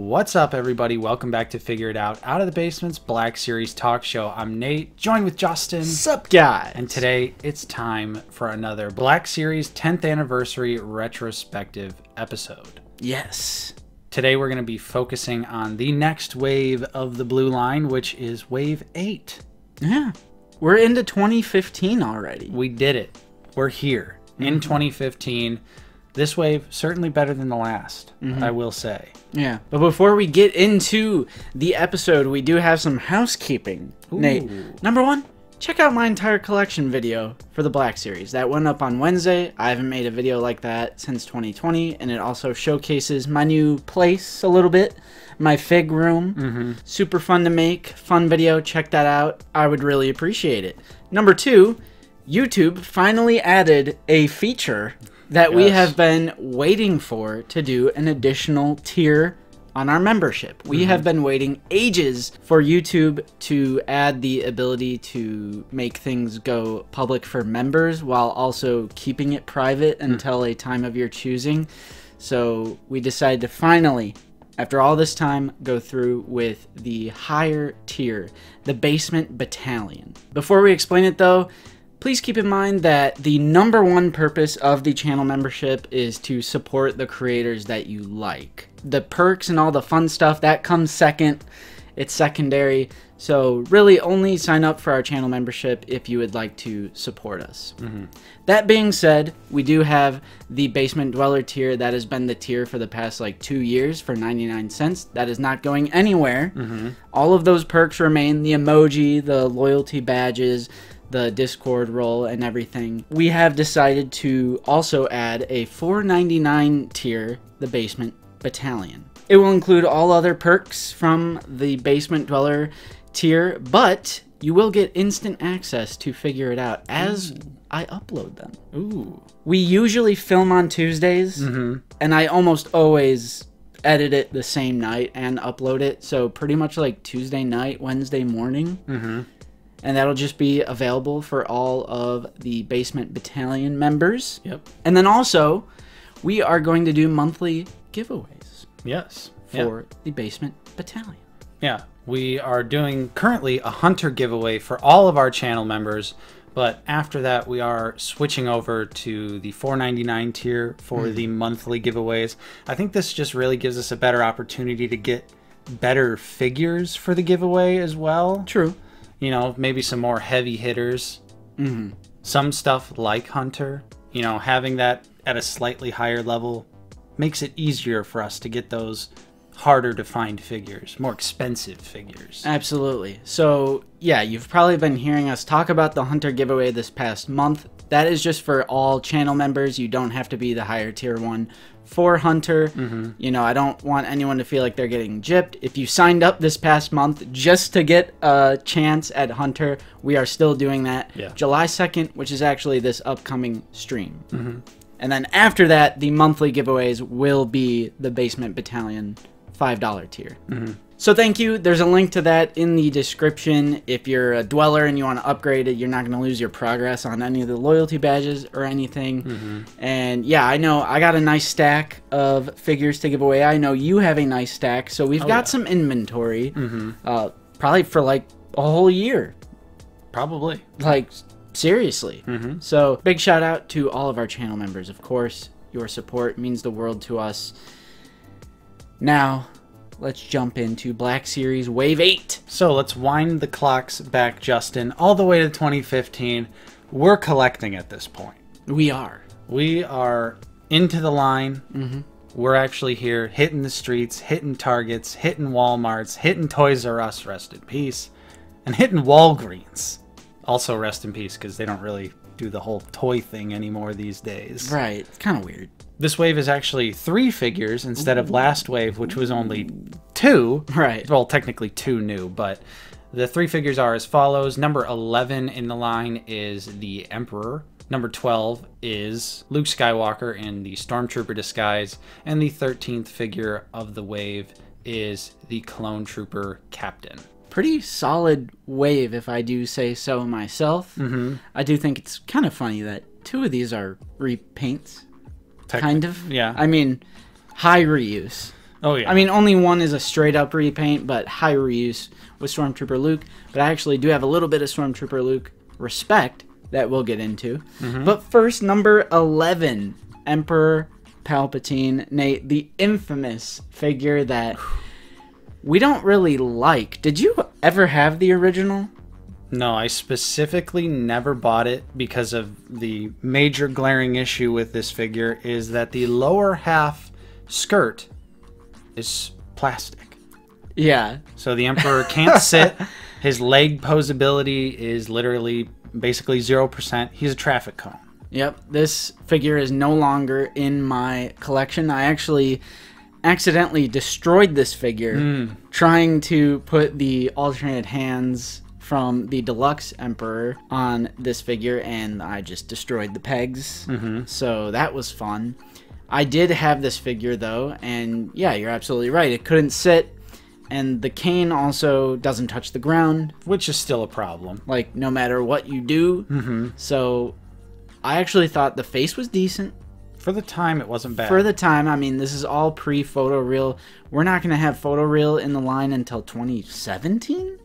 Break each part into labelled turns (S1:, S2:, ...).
S1: What's up, everybody? Welcome back to Figure It Out of the Basement's Black Series talk show. I'm Nate, joined with Justin.
S2: Sup, guys?
S1: And today it's time for another Black Series 10th anniversary retrospective episode.
S2: Yes.
S1: Today we're going to be focusing on the next wave of the blue line, which is Wave 8.
S2: Yeah. We're into 2015 already.
S1: We did it. We're here in 2015. This wave, certainly better than the last, I will say.
S2: Yeah. But before we get into the episode, we do have some housekeeping.
S1: Ooh.
S2: Nate, number one, check out my entire collection video for the Black Series. That went up on Wednesday. I haven't made a video like that since 2020, and it also showcases my new place a little bit, my fig room. Super fun to make, fun video. Check that out. I would really appreciate it. Number two, YouTube finally added a feature that we have been waiting for to do an additional tier on our membership. We have been waiting ages for YouTube to add the ability to make things go public for members while also keeping it private until a time of your choosing. So we decided to finally, after all this time, go through with the higher tier, the Basement Battalion. Before we explain it though, please keep in mind that the number one purpose of the channel membership is to support the creators that you like. The perks and all the fun stuff, that comes second. It's secondary. So really only sign up for our channel membership if you would like to support us. That being said, we do have the Basement Dweller tier. That has been the tier for the past like 2 years for 99 cents. That is not going anywhere. All of those perks remain. The emoji, the loyalty badges, the Discord role, and everything. We have decided to also add a $4.99 tier, the Basement Battalion. It will include all other perks from the Basement Dweller tier, but you will get instant access to Figure It Out as I upload them.
S1: Ooh.
S2: We usually film on Tuesdays, and I almost always edit it the same night and upload it, so pretty much like Tuesday night, Wednesday morning. And that'll just be available for all of the Basement Battalion members.
S1: Yep.
S2: And then also, we are going to do monthly giveaways.
S1: Yes.
S2: For the Basement Battalion.
S1: Yeah. We are doing currently a Hunter giveaway for all of our channel members. But after that, we are switching over to the $4.99 tier for the monthly giveaways. I think this just really gives us a better opportunity to get better figures for the giveaway as well.
S2: True.
S1: You know, maybe some more heavy hitters. Some stuff like Hunter, you know, having that at a slightly higher level makes it easier for us to get those harder to find figures, more expensive figures.
S2: Absolutely. So, yeah, you've probably been hearing us talk about the Hunter giveaway this past month. That is just for all channel members. You don't have to be the higher tier one for Hunter. You know, I don't want anyone to feel like they're getting gypped. If you signed up this past month just to get a chance at Hunter, we are still doing that. July 2nd, which is actually this upcoming stream. And then after that, the monthly giveaways will be the Basement Battalion $5 tier. So thank you. There's a link to that in the description. If you're a dweller and you want to upgrade it, you're not going to lose your progress on any of the loyalty badges or anything. And yeah, I know I got a nice stack of figures to give away. I know you have a nice stack. So we've got some inventory, probably for like a whole year.
S1: Probably.
S2: Like, seriously. So big shout out to all of our channel members. Of course, your support means the world to us. Now, let's jump into Black Series Wave 8.
S1: So let's wind the clocks back, Justin, all the way to 2015. We're collecting at this point.
S2: We are.
S1: We are into the line. We're actually here hitting the streets, hitting Targets, hitting Walmarts, hitting Toys R Us, rest in peace, and hitting Walgreens. Also rest in peace, because they don't really do the whole toy thing anymore these days.
S2: Right. It's kind of weird.
S1: This wave is actually 3 figures instead of last wave, which was only 2.
S2: Right.
S1: Well, technically 2 new, but the 3 figures are as follows. Number 11 in the line is the Emperor. Number 12 is Luke Skywalker in the Stormtrooper disguise. And the 13th figure of the wave is the Clone Trooper Captain.
S2: Pretty solid wave, if I do say so myself. I do think it's kind of funny that 2 of these are repaints. Kind of.
S1: Yeah.
S2: I mean, high reuse.
S1: Oh, yeah.
S2: I mean, only one is a straight up repaint, but high reuse with Stormtrooper Luke. But I actually do have a little bit of Stormtrooper Luke respect that we'll get into. But first, number 11, Emperor Palpatine. Nate, the infamous figure that we don't really like. Did you ever have the original?
S1: No, I specifically never bought it because of the major glaring issue with this figure is that the lower half skirt is plastic.
S2: Yeah.
S1: So the Emperor can't sit. His leg posability is literally basically 0%. He's a traffic cone.
S2: Yep. This figure is no longer in my collection. I actually accidentally destroyed this figure trying to put the alternate hands from the deluxe Emperor on this figure, and I just destroyed the pegs. So that was fun. I did have this figure though, and yeah, you're absolutely right. It couldn't sit, and the cane also doesn't touch the ground,
S1: Which is still a problem.
S2: like no matter what you do. So I actually thought the face was decent.
S1: For the time, it wasn't bad.
S2: For the time, I mean, this is all pre-photoreal. We're not going to have photoreal in the line until 2017?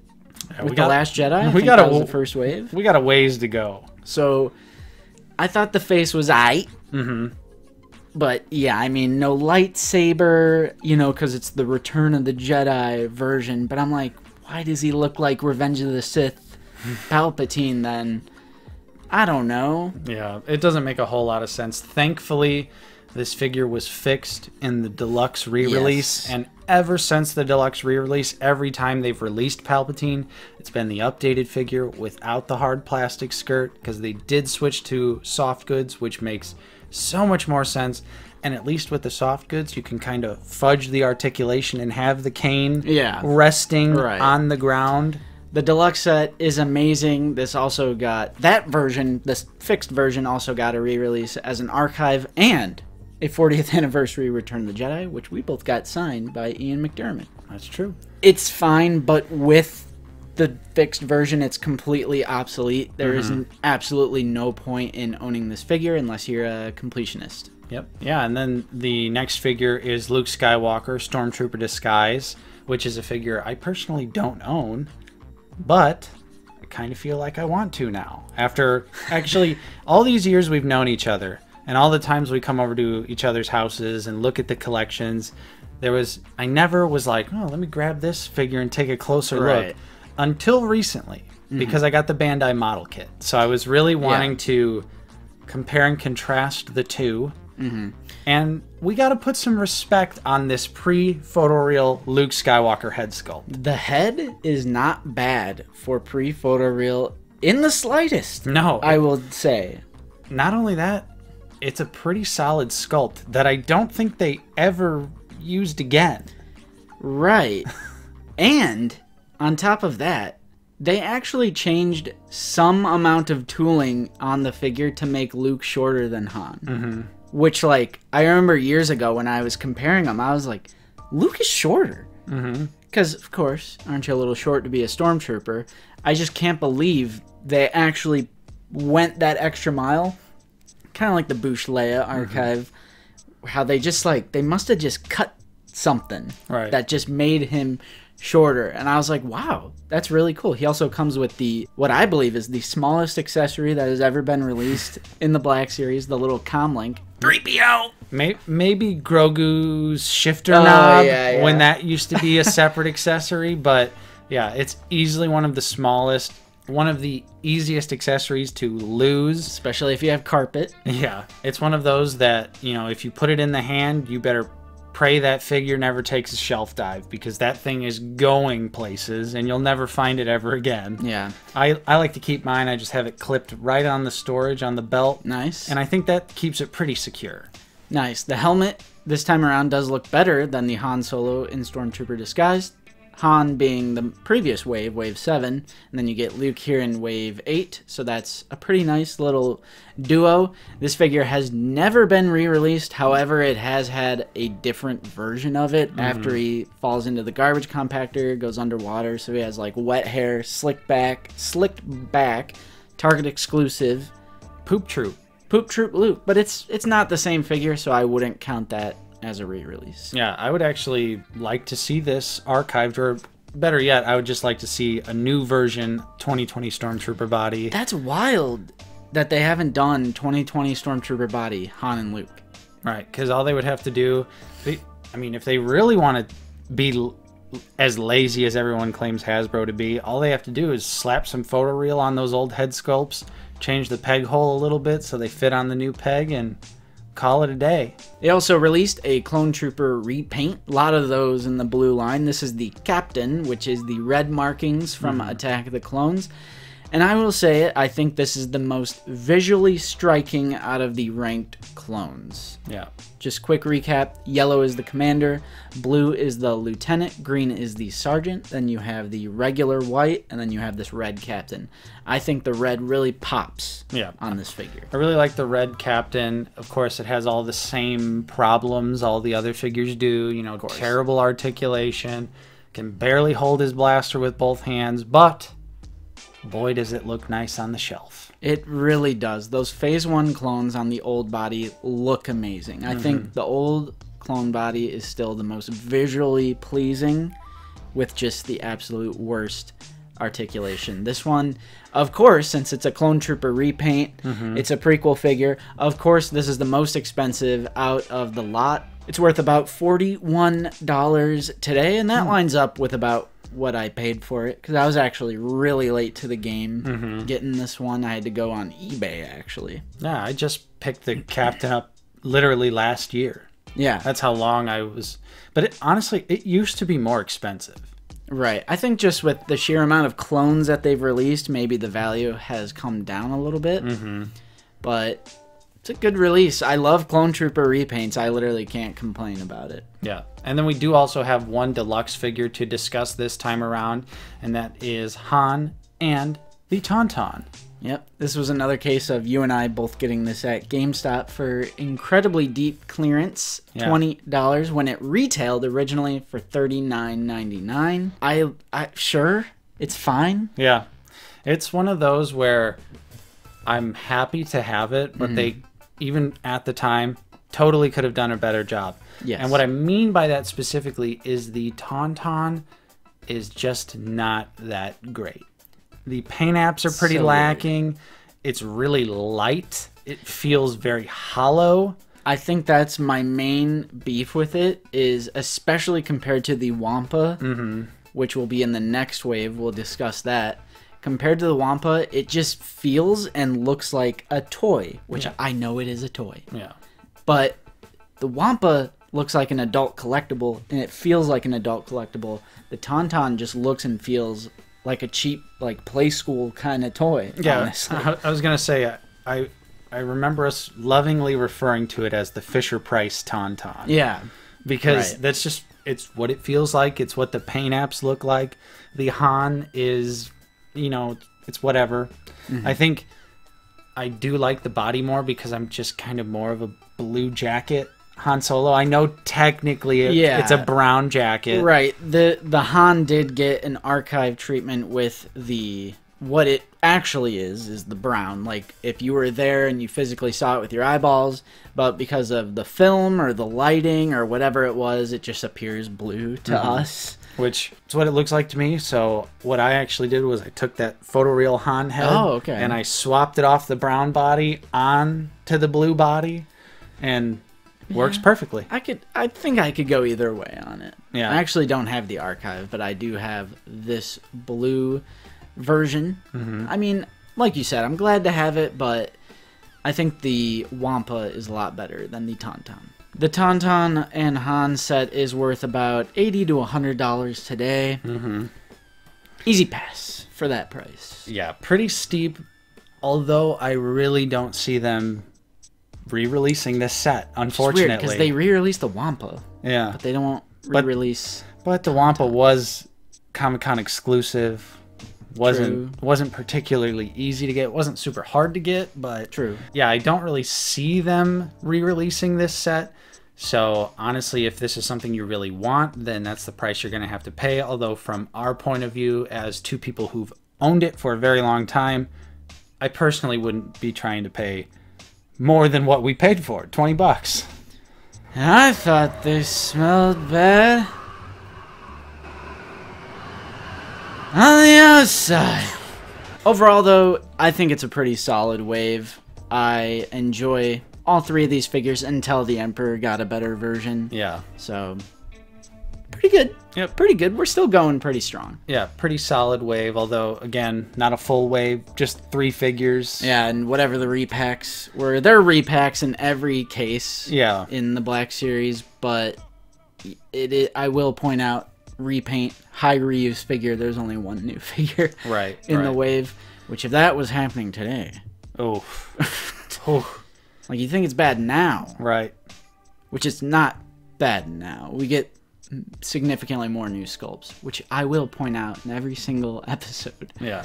S2: With The Last Jedi? I think that was the first wave.
S1: We got a ways to go.
S2: So, I thought the face was aight. But, yeah, I mean, no lightsaber, you know, because it's the Return of the Jedi version. But I'm like, why does he look like Revenge of the Sith Palpatine then? I don't know.
S1: Yeah, it doesn't make a whole lot of sense. Thankfully, this figure was fixed in the deluxe re-release, and ever since the deluxe re-release, every time they've released Palpatine, it's been the updated figure without the hard plastic skirt, because they did switch to soft goods, which makes so much more sense. And at least with the soft goods, you can kind of fudge the articulation and have the cane resting on the ground.
S2: The deluxe set is amazing. This also got, that version, this fixed version also got a re-release as an archive and a 40th anniversary Return of the Jedi, which we both got signed by Ian McDiarmid.
S1: That's true.
S2: It's fine, but with the fixed version, it's completely obsolete. There is absolutely no point in owning this figure unless you're a completionist.
S1: Yep. Yeah, and then the next figure is Luke Skywalker, Stormtrooper Disguise, which is a figure I personally don't own. But I kind of feel like I want to now. After actually all these years we've known each other and all the times we come over to each other's houses and look at the collections, I never was like, oh, let me grab this figure and take a closer look until recently because I got the Bandai model kit. So I was really wanting to compare and contrast the two. And we got to put some respect on this pre-photoreal Luke Skywalker head sculpt.
S2: The head is not bad for pre-photoreal in the slightest.
S1: No.
S2: I will say.
S1: Not only that, it's a pretty solid sculpt that I don't think they ever used again.
S2: Right. And on top of that, they actually changed some amount of tooling on the figure to make Luke shorter than Han. Which, like, I remember years ago when I was comparing them, I was like, Luke is shorter. Because, of course, aren't you a little short to be a stormtrooper? I just can't believe they actually went that extra mile. Kind of like the Bush Leia archive. How they just, like, they must have just cut something that just made him shorter. And I was like, wow, that's really cool. He also comes with what I believe is the smallest accessory that has ever been released in the Black Series, the little comlink.
S1: 3PO! Maybe Grogu's shifter knob when that used to be a separate accessory, but yeah, it's easily one of the smallest, one of the easiest accessories to lose.
S2: Especially if you have carpet.
S1: Yeah, it's one of those that, you know, if you put it in the hand, you better pray that figure never takes a shelf dive because that thing is going places and you'll never find it ever again.
S2: Yeah.
S1: I like to keep mine. I just have it clipped right on the storage on the belt.
S2: Nice.
S1: And I think that keeps it pretty secure.
S2: Nice. The helmet this time around does look better than the Han Solo in Stormtrooper Disguise. Han being the previous wave, Wave 7, and then you get Luke here in Wave 8, so that's a pretty nice little duo. This figure has never been re-released, however, it has had a different version of it after he falls into the garbage compactor, goes underwater, so he has like wet hair, slicked back, Target exclusive.
S1: Poop Troop
S2: Luke, but it's not the same figure, so I wouldn't count that as a re-release.
S1: Yeah, I would actually like to see this archived, or better yet, I would just like to see a new version 2020 Stormtrooper body.
S2: That's wild that they haven't done 2020 Stormtrooper body Han and Luke.
S1: Right, because all they would have to do, I mean, if they really want to be as lazy as everyone claims Hasbro to be, all they have to do is slap some photoreal on those old head sculpts, change the peg hole a little bit so they fit on the new peg, and call it a day.
S2: They also released a Clone Trooper repaint. A lot of those in the blue line. This is the Captain, which is the red markings from Attack of the Clones. And I will say it, I think this is the most visually striking out of the ranked clones.
S1: Yeah.
S2: Just quick recap. Yellow is the commander, blue is the lieutenant, green is the sergeant, then you have the regular white, and then you have this red captain. I think the red really pops on this figure.
S1: I really like the red captain. Of course, it has all the same problems all the other figures do. You know, terrible articulation, can barely hold his blaster with both hands, but boy, does it look nice on the shelf.
S2: It really does. Those Phase 1 clones on the old body look amazing. I think the old clone body is still the most visually pleasing with just the absolute worst articulation. This one, of course, since it's a Clone Trooper repaint, it's a prequel figure. Of course, this is the most expensive out of the lot. It's worth about $41 today, and that lines up with about what I paid for it, because I was actually really late to the game getting this one. I had to go on eBay, actually.
S1: Yeah, I just picked the captain up literally last year.
S2: Yeah.
S1: That's how long I was. But honestly, it used to be more expensive.
S2: Right. I think just with the sheer amount of clones that they've released, maybe the value has come down a little bit. But it's a good release. I love Clone Trooper repaints. I literally can't complain about it.
S1: Yeah. And then we do also have one deluxe figure to discuss this time around, and that is Han and the Tauntaun.
S2: Yep. This was another case of you and I both getting this at GameStop for incredibly deep clearance, $20, when it retailed originally for $39.99. I sure, it's fine.
S1: Yeah. It's one of those where I'm happy to have it, but they, even at the time, totally could have done a better job.
S2: Yes.
S1: And what I mean by that specifically is the Tauntaun is just not that great. The paint apps are pretty lacking. Weird. It's really light. It feels very hollow.
S2: I think that's my main beef with it, is especially compared to the Wampa, which will be in the next wave. We'll discuss that. Compared to the Wampa, it just feels and looks like a toy, which I know it is a toy. Yeah. But the Wampa looks like an adult collectible, and it feels like an adult collectible. The Tauntaun just looks and feels like a cheap, like, play school kind of toy.
S1: Yeah,
S2: honestly.
S1: I was going to say, I remember us lovingly referring to it as the Fisher-Price Tauntaun.
S2: Yeah.
S1: Because that's just, it's what it feels like. It's what the paint apps look like. The Han is, you know, it's whatever. I think I do like the body more because I'm just kind of more of a blue jacket Han Solo. I know technically it's a brown jacket.
S2: Right. The Han did get an archive treatment with the, what it actually is the brown. Like, if you were there and you physically saw it with your eyeballs, but because of the film or the lighting or whatever it was, it just appears blue to us.
S1: Which is what it looks like to me. So what I actually did was I took that photoreal Han head and I swapped it off the brown body on to the blue body, and works perfectly.
S2: I think I could go either way on it.
S1: Yeah.
S2: I actually don't have the archive, but I do have this blue version. I mean, like you said, I'm glad to have it, but I think the Wampa is a lot better than the Tauntaun. The Tauntaun and Han set is worth about $80 to $100 today. Easy pass for that price.
S1: Yeah, pretty steep, although I really don't see them re-releasing this set, unfortunately.
S2: Because they re-released the Wampa.
S1: Yeah.
S2: But they don't re-release...
S1: But the Wampa was Comic-Con exclusive. Wasn't particularly easy to get. It wasn't super hard to get, but...
S2: True.
S1: Yeah, I don't really see them re-releasing this set. So, honestly, if this is something you really want, then that's the price you're going to have to pay. Although, from our point of view, as two people who've owned it for a very long time, I personally wouldn't be trying to pay more than what we paid for it, $20.
S2: And I thought they smelled bad on the outside. Overall, though, I think it's a pretty solid wave. I enjoy all three of these figures until the Emperor got a better version.
S1: Yeah.
S2: So, pretty good.
S1: Yep.
S2: Pretty good. We're still going pretty strong.
S1: Yeah, pretty solid wave, although, again, not a full wave, just 3 figures.
S2: Yeah, and whatever the repacks were, there are repacks in every case in the Black Series, but I will point out, repaint, high reuse figure, there's only one new figure in the wave, which if that was happening today...
S1: Oh.
S2: Like, you think it's bad now.
S1: Right.
S2: Which is not bad now. We get significantly more new sculpts, which I will point out in every single episode.
S1: Yeah.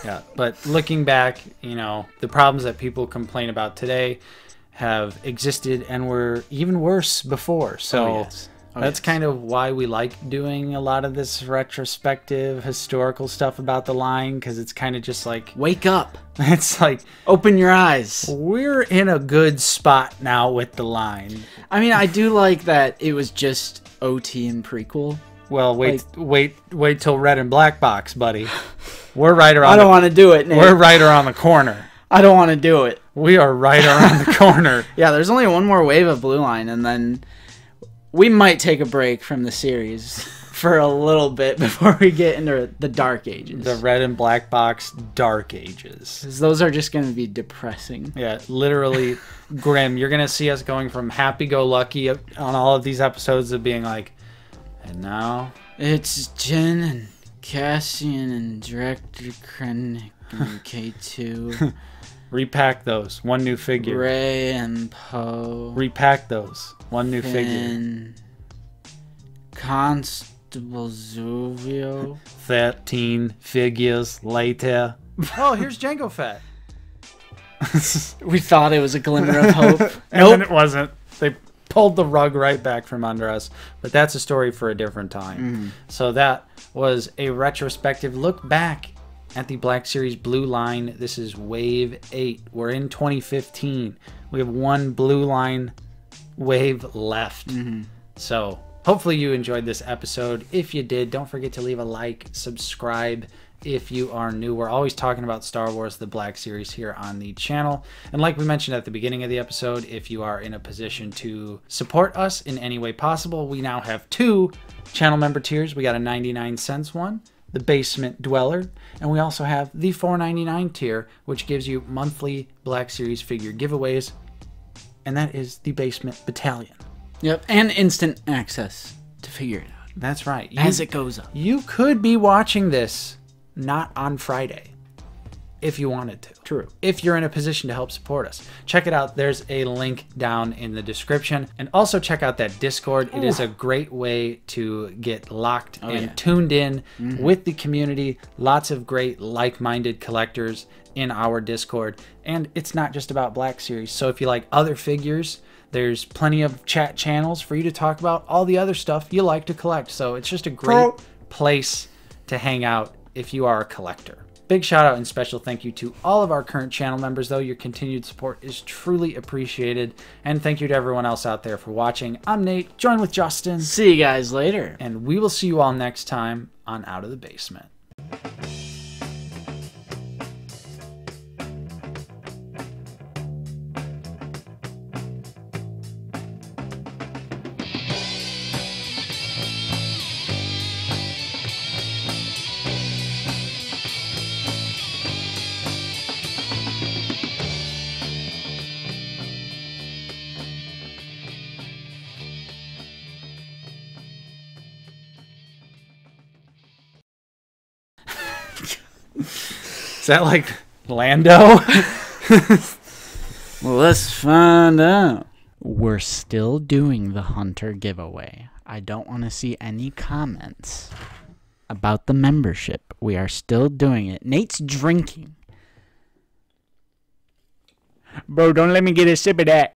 S1: Yeah. But looking back, you know, the problems that people complain about today have existed and were even worse before. So that's kind of why we like doing a lot of this retrospective historical stuff about the line, because it's kind of just like,
S2: wake up.
S1: It's like,
S2: open your eyes.
S1: We're in a good spot now with the line.
S2: I mean, I do like that it was just OT and prequel.
S1: Well, wait till Red and Black Box, buddy. We're right around.
S2: I don't want to do it, Nate.
S1: We're right around the corner.
S2: I don't want to do it.
S1: We are right around the corner.
S2: Yeah, there's only one more wave of Blue Line, and then we might take a break from the series for a little bit before we get into the Dark Ages.
S1: The Red and Black Box Dark Ages.
S2: 'Cause those are just going to be depressing.
S1: Yeah, literally grim. You're going to see us going from happy-go-lucky on all of these episodes of being like, and now...
S2: It's Jen and Cassian and Director Krennic and K2.
S1: Repack those. One new figure.
S2: Ray and Poe.
S1: Repack those. One new figure.
S2: Constable Zuvio.
S1: 13 figures later. Oh, here's Jango Fett.
S2: We thought it was a glimmer of hope.
S1: And then it wasn't. They pulled the rug right back from under us. But that's a story for a different time. So that was a retrospective look back at the Black Series Blue Line. This is Wave 8. We're in 2015. We have one Blue Line wave left. So hopefully you enjoyed this episode. If you did, don't forget to leave a like, subscribe if you are new. We're always talking about Star Wars, the Black Series here on the channel. And like we mentioned at the beginning of the episode, if you are in a position to support us in any way possible, we now have 2 channel member tiers. We got a 99 cents one, the Basement Dweller, and we also have the $4.99 tier, which gives you monthly Black Series figure giveaways, and that is the Basement Battalion.
S2: Yep, and instant access to figure it out.
S1: That's right.
S2: As it goes up.
S1: You could be watching this not on Friday if you wanted to.
S2: True.
S1: If you're in a position to help support us. Check it out. There's a link down in the description. And also check out that Discord. It is a great way to get locked and tuned in with the community. Lots of great like-minded collectors in our Discord. And it's not just about Black Series. So if you like other figures, there's plenty of chat channels for you to talk about all the other stuff you like to collect. So it's just a great place to hang out if you are a collector. Big shout out and special thank you to all of our current channel members, though. Your continued support is truly appreciated. And thank you to everyone else out there for watching. I'm Nate, joined with Justin.
S2: See you guys later.
S1: And we will see you all next time on Out of the Basement. Is that like Lando?
S2: Well, let's find out. We're still doing the Hunter giveaway. I don't want to see any comments about the membership. We are still doing it. Nate's drinking. Bro, don't let me get a sip of that.